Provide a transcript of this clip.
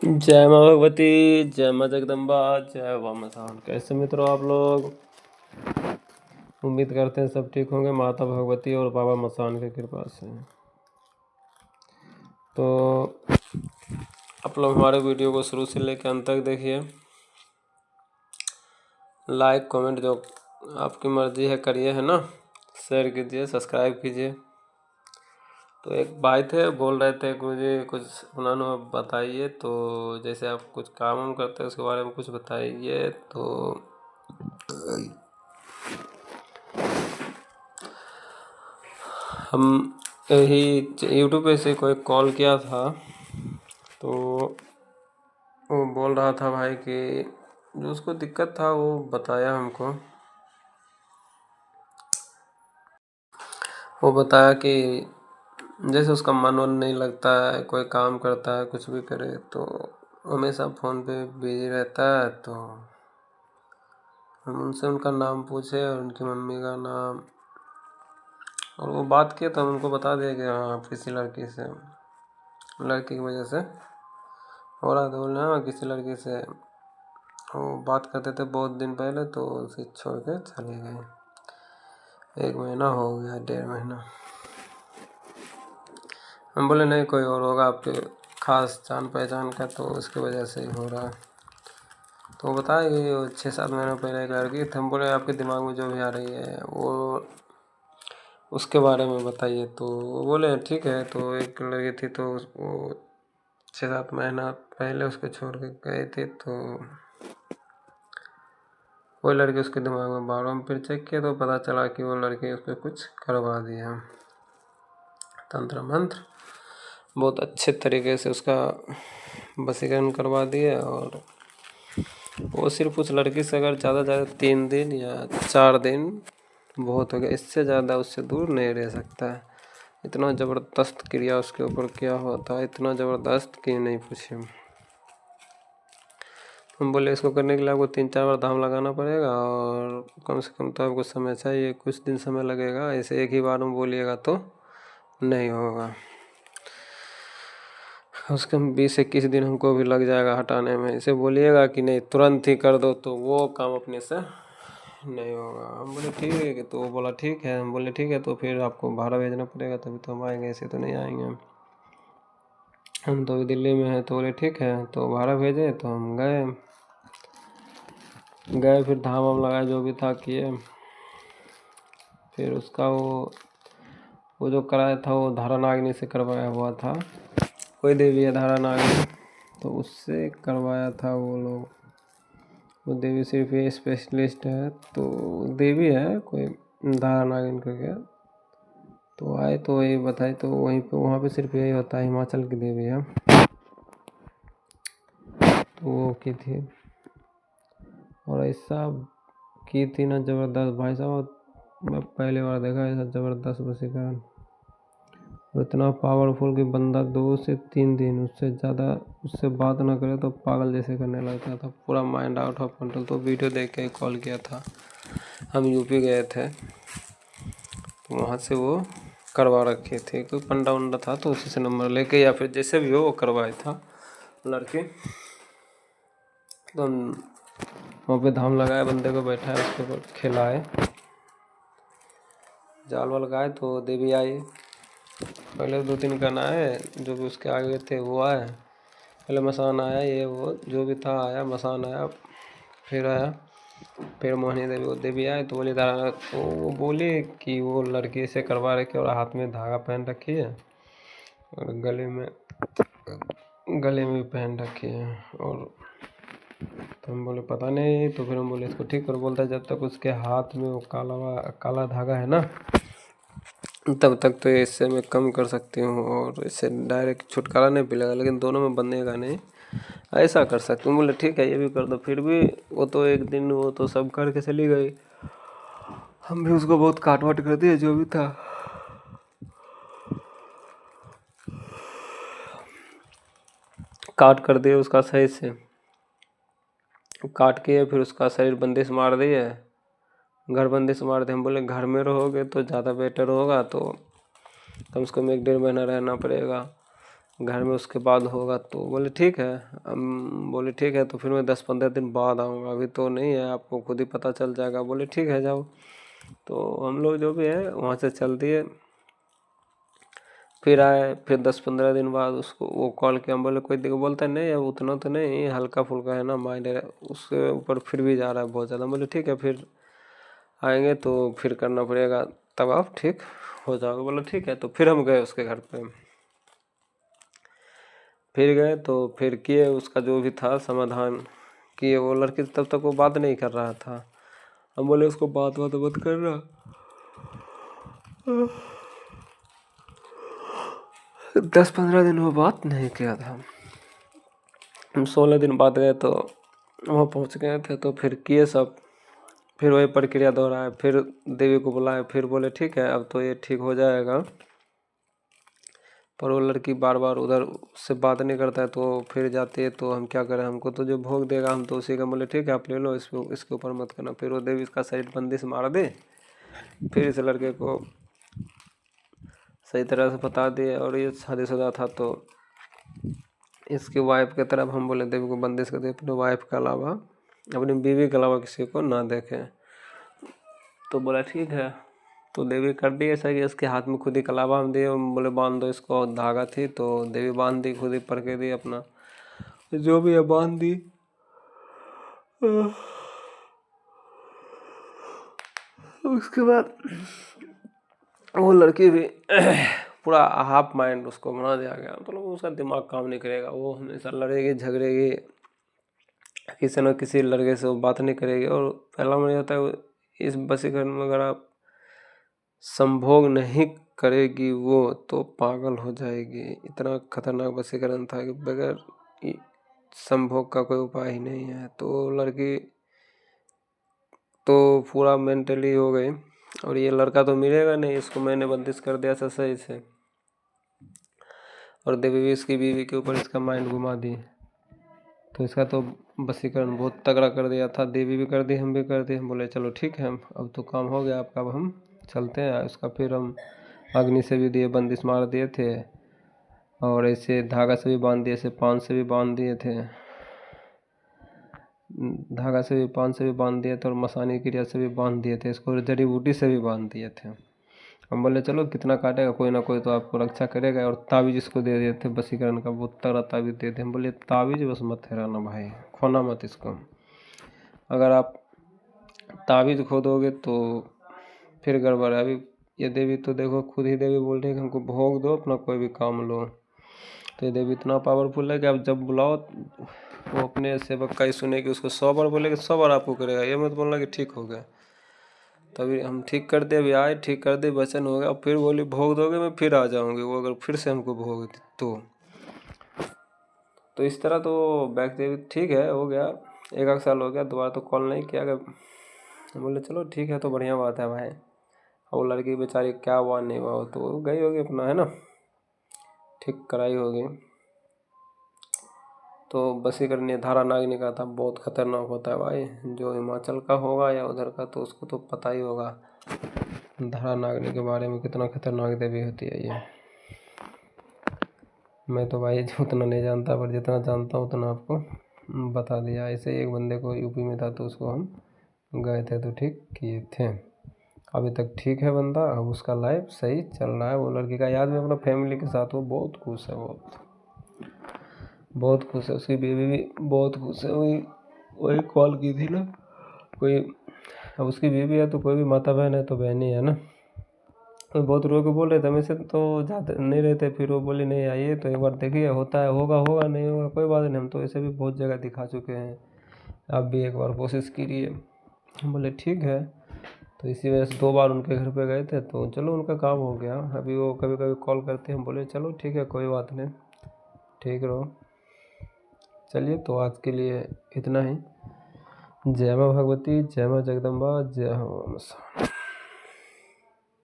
जय माँ भगवती, जय माँ जगदम्बा, जय वामा साहब। कैसे मित्रों आप लोग? उम्मीद करते हैं सब ठीक होंगे माता भगवती और बाबा मसान की कृपा से। तो आप लोग हमारे वीडियो को शुरू से लेकर अंत तक देखिए। लाइक कमेंट जो आपकी मर्जी है करिए, है ना। शेयर कीजिए, सब्सक्राइब कीजिए। तो एक भाई थे, बोल रहे थे मुझे कुछ उन्होंने बताइए। तो जैसे आप कुछ काम वाम करते हैं उसके बारे में कुछ बताइए। तो हम यही यूट्यूब पे से कोई कॉल किया था, तो वो बोल रहा था भाई कि जो उसको दिक्कत था वो बताया हमको। वो बताया कि जैसे उसका मन वन नहीं लगता है, कोई काम करता है कुछ भी करे तो हमेशा फ़ोन पे बिजी रहता है। तो हम उनसे उनका नाम पूछे और उनकी मम्मी का नाम, और वो बात किए तो हम उनको बता दिया कि हाँ आप किसी लड़की की वजह से हो रहा था। बोलना हाँ किसी लड़की से वो बात करते थे बहुत दिन पहले, तो उसे छोड़ के चले गए। 1 महीना हो गया, 1.5 महीना। हम बोले नहीं कोई और होगा आपके खास जान पहचान का, तो उसकी वजह से ही हो रहा है। तो बताया कि 6-7 महीने पहले एक लड़की थी। हम बोले आपके दिमाग में जो भी आ रही है वो उसके बारे में बताइए। तो वो बोले ठीक है। तो एक लड़की थी, तो वो 6-7 महीना पहले उसको छोड़ के गए थे। तो वो लड़की उसके दिमाग में बार बार फिर चेक किया तो पता चला कि वो लड़की उसको कुछ करवा दिया, तंत्र मंत्र बहुत अच्छे तरीके से उसका वशीकरण करवा दिए। और वो सिर्फ उस लड़की से अगर ज़्यादा 3 दिन या 4 दिन बहुत हो गया, इससे ज़्यादा उससे दूर नहीं रह सकता है। इतना ज़बरदस्त क्रिया उसके ऊपर क्या होता है, इतना ज़बरदस्त कि नहीं पूछिए। हम बोले इसको करने के लिए आपको 3-4 बार धाम लगाना पड़ेगा, और कम से कम तो आपको समय चाहिए, कुछ दिन समय लगेगा। ऐसे एक ही बार में बोलिएगा तो नहीं होगा, कम से कम 20-21 दिन हमको भी लग जाएगा हटाने में। इसे बोलिएगा कि नहीं तुरंत ही कर दो, तो वो काम अपने से नहीं होगा। हम बोले ठीक है, तो वो बोला ठीक है। हम बोले ठीक है, तो फिर आपको भाड़ा भेजना पड़ेगा तभी तो हम आएंगे, ऐसे तो नहीं आएंगे। हम तो अभी दिल्ली में हैं। तो बोले ठीक है, तो भाड़ा भेजे। तो हम गए फिर धाम वाम लगाए जो भी था किए। फिर उसका वो जो कराया था वो धारा नागिनी से करवाया हुआ था। कोई देवी है धारा नागिनी, तो उससे करवाया था वो लोग। वो देवी सिर्फ ये स्पेशलिस्ट है, तो देवी है कोई धारा नागिन करके। तो आए तो वही बताए, तो वहीं पे वहाँ पे सिर्फ यही होता है, हिमाचल की देवी है। तो वो की थी, और ऐसा की थी ना ज़बरदस्त भाई साहब। मैं पहली बार देखा ऐसा ज़बरदस्त वशीकरण। और इतना पावरफुल कि बंदा 2 से 3 दिन उससे ज़्यादा उससे बात ना करे तो पागल जैसे करने लगता था, पूरा माइंड आउट ऑफ कंट्रोल। तो वीडियो देख के कॉल किया था। हम यूपी गए थे, तो वहाँ से वो करवा रखे थे। कोई पंडा उंडा था, तो उसी से नंबर लेके या फिर जैसे भी हो वो करवाया था लड़के। तो हम वहाँ पे धाम लगाए, बंदे को बैठाए, उसके ऊपर खिलाए, जाल वाल लगाए। तो देवी आई। पहले 2-3 गण आए, जो भी उसके आगे थे वो आए। पहले मसान आया, ये वो जो भी था आया, मसान आया, फिर आया, फिर मोहिनी देवी वो देवी आए। तो बोली धारा, तो वो बोली कि वो लड़की से करवा रखी और हाथ में धागा पहन रखी है, और गले में भी पहन रखी है। और तो हम बोले पता नहीं। तो फिर हम बोले इसको ठीक करो। बोलता है जब तक उसके हाथ में वो काला धागा है ना, तब तक तो इससे मैं कम कर सकती हूँ, और इससे डायरेक्ट छुटकारा नहीं मिलेगा, लेकिन दोनों में बंधेगा नहीं, ऐसा कर सकती हूँ। बोले ठीक है ये भी कर दो। फिर भी वो तो एक दिन वो तो सब करके चली गई। हम भी उसको बहुत काट वाट कर दिए जो भी था। काट कर दिए उसका सही से, काट के फिर उसका शरीर बंदिश मार दिए, घर बंदिश मार दिए। हम बोले घर में रहोगे तो ज़्यादा बेटर होगा, तो कम से कम 1-1.5 महीना रहना पड़ेगा। घर में उसके बाद होगा। तो बोले ठीक है। हम बोले ठीक है, तो फिर मैं 10-15 दिन बाद आऊँगा, अभी तो नहीं है, आपको खुद ही पता चल जाएगा। बोले ठीक है जाओ। तो हम लोग जो भी है वहाँ से चल दिए, फिर आए। फिर 10-15 दिन बाद उसको वो कॉल किया, हम बोले कोई दिक्कत, बोलता नहीं है उतना तो नहीं, हल्का फुल्का है ना माइंड है, उसके ऊपर फिर भी जा रहा है बहुत ज़्यादा। बोले ठीक है, फिर आएंगे तो फिर करना पड़ेगा, तब आप ठीक हो जाओगे। बोला ठीक है। तो फिर हम गए उसके घर पे, फिर गए तो फिर किए उसका जो भी था समाधान किए। वो लड़की तब तक वो बात नहीं कर रहा था। हम बोले उसको बात मत कर रहा। 10-15 दिन वो बात नहीं किया था। हम 16 दिन बाद गए तो वहाँ पहुँच गए थे, तो फिर किए सब। फिर वही प्रक्रिया दोहराए, फिर देवी को बुलाए, फिर बोले ठीक है अब तो ये ठीक हो जाएगा। पर वो लड़की बार बार उधर से बात नहीं करता है, तो फिर जाती है। तो हम क्या करें, हमको तो जो भोग देगा हम तो उसी का। बोले ठीक है आप ले लो, इसके ऊपर मत करना। फिर वो देवी इसका साइड बंदिश मार दे, फिर इस लड़के को सही तरह से बता दिए। और ये शादीशुदा था, तो इसकी वाइफ की तरफ हम बोले देवी को बंदिश कर दे, अपने वाइफ के अलावा, अपनी बीवी के अलावा किसी को ना देखे। तो बोला ठीक है। तो देवी कर दी ऐसा कि इसके हाथ में खुद ही कलावा हम दिए, बोले बांध दो इसको, धागा थी तो देवी बांध दी, खुद ही पर के दी अपना जो भी है बांध दी। उसके बाद वो लड़की भी पूरा हाफ माइंड उसको बना दिया गया, मतलब उसका दिमाग काम नहीं करेगा, वो हमेशा लड़ेगी झगड़ेगी, किसी न किसी लड़के से वो बात नहीं करेगी। और पहला मुझे होता है इस वशीकरण में अगर आप संभोग नहीं करेगी वो तो पागल हो जाएगी। इतना खतरनाक वशीकरण था कि बगैर संभोग का कोई उपाय ही नहीं है। तो लड़की तो पूरा मेंटली हो गई, और ये लड़का तो मिलेगा नहीं, इसको मैंने बंदिश कर दिया था सही से। और देवी भी इसकी बीवी के ऊपर इसका माइंड घुमा दी। तो इसका तो वशीकरण बहुत तगड़ा कर दिया था, देवी भी कर दी, हम भी कर दिए। हम बोले चलो ठीक है, अब तो काम हो गया आपका, अब हम चलते हैं। उसका फिर हम अग्नि से भी दिए, बंदिश मार दिए थे, और ऐसे धागा से भी बांध दिए, ऐसे पान से भी बांध दिए थे, धागा से भी पान से भी बांध दिए थे, और मसानी क्रिया से भी बांध दिए थे, इसको जड़ी बूटी से भी बांध दिए थे। हम बोले चलो कितना काटेगा, कोई ना कोई तो आपको रक्षा करेगा। और ताबीज इसको दे दिए थे वशीकरण का, बहुत तगड़ा ताबीज दे थे। हम बोले ताबीज बस मत हेराना भाई, खोना मत इसको। अगर आप ताबीज खो दोगे तो फिर गड़बड़ है। अभी ये देवी तो देखो खुद ही देवी बोल रही है कि हमको भोग दो, अपना कोई भी काम लो। तो ये देवी इतना पावरफुल है कि आप जब बुलाओ वो अपने सेवक का ही सुनेगी, उसको 100 बार बोलेगी 100 बार आपको करेगा। ये मत बोलना कि ठीक हो गया। तभी हम ठीक कर दे, अभी आए ठीक कर दे, वचन हो गया। फिर बोली भोग दोगे मैं फिर आ जाऊंगी, वो अगर फिर से हमको भोग दी तो इस तरह तो बैकदेवी ठीक है हो गया। 1 साल हो गया, दोबारा तो कॉल नहीं किया। अगर बोले चलो ठीक है तो बढ़िया बात है भाई। और वो लड़की बेचारी क्या हुआ नहीं हुआ, तो वो गई होगी अपना, है ना, ठीक कराई होगी। तो वशीकरण धारा नागिनी का था, बहुत खतरनाक होता है भाई। जो हिमाचल का होगा या उधर का तो उसको तो पता ही होगा धारा नागिनी के बारे में, कितना खतरनाक देवी होती है ये। मैं तो भाई उतना नहीं जानता, पर जितना जानता हूँ उतना आपको बता दिया। ऐसे एक बंदे को यूपी में था, तो उसको हम गए थे तो ठीक किए थे। अभी तक ठीक है बंदा, अब उसका लाइफ सही चल रहा है। वो लड़की का याद में अपना फैमिली के साथ वो बहुत खुश है, बहुत खुश है। उसकी बीवी भी बहुत खुश है। वही कॉल की थी ना कोई, अब उसकी बीवी है तो कोई भी माता बहन है तो बहन ही है ना। तो बहुत रो के बोल रहे थे, हमें से तो जाते नहीं रहते। फिर वो बोली नहीं आइए तो एक बार देखिए, होता है होगा होगा, नहीं होगा कोई बात नहीं, हम तो ऐसे भी बहुत जगह दिखा चुके हैं, आप भी एक बार कोशिश कीजिए। हम बोले ठीक है। तो इसी वजह से 2 बार उनके घर पे गए थे, तो चलो उनका काम हो गया। अभी वो कभी कभी कॉल करते हैं, हम बोले चलो ठीक है कोई बात नहीं, ठीक रहो। चलिए तो आज के लिए इतना ही। जय माँ भगवती, जय माँ जगदम्बा, जय माँ।